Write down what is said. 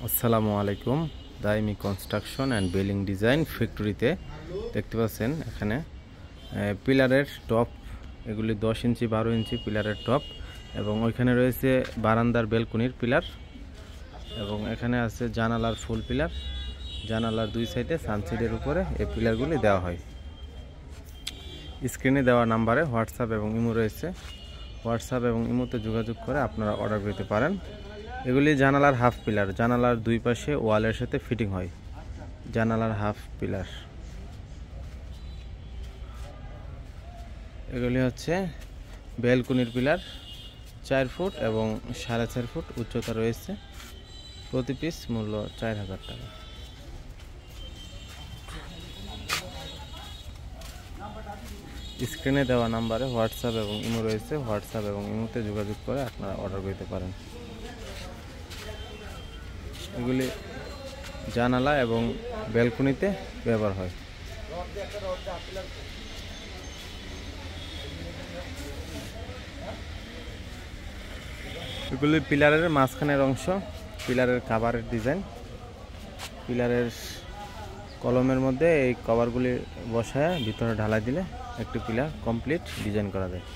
আসসালামু আলাইকুম। দাইমি construction and building design ফ্যাক্টরিতে দেখতে পাচ্ছেন এখানে পিলারের টপ, এগুলি 10 ইঞ্চি 12 ইঞ্চি পিলারের টপ, এবং ওইখানে রয়েছে বারান্দার বেলকুনির পিলার, এবং এখানে আছে জানালার ফুল পিলার। জানালার দুই সাইডে সানসিডের উপরে এই পিলারগুলি দেওয়া হয়। স্ক্রিনে দেওয়া নাম্বারে হোয়াটসঅ্যাপ এবং ইমো রয়েছে। হোয়াটসঅ্যাপ এবং ইমোতে যোগাযোগ করে আপনারা অর্ডার করতে পারেন। এগুলি জানালার হাফ পিলার, জানালার দুই পাশে ওয়ালের সাথে ফিটিং হয়। জানালার হাফ পিলার এগুলি হচ্ছে বেলকুনির পিলার, 4 ফুট এবং 4.5 ফুট উচ্চতা রয়েছে। প্রতি পিস মূল্য 4000 টাকা। স্ক্রিনে দেওয়া নাম্বারে হোয়াটসঅ্যাপ এবং ইমো রয়েছে। হোয়াটসঅ্যাপ এবং ইমোতে যোগাযোগ করে আপনারা অর্ডার করতে পারেন। এগুলি জানালা এবং ব্যালকনিতে ব্যবহার হয়। এগুলি পিলারের মাঝখানের অংশ, পিলারের কাভারের ডিজাইন। পিলারের কলমের মধ্যে এই কভারগুলি বসায় ভিতরে ঢালাই দিলে একটি পিলার কমপ্লিট ডিজাইন করা যায়।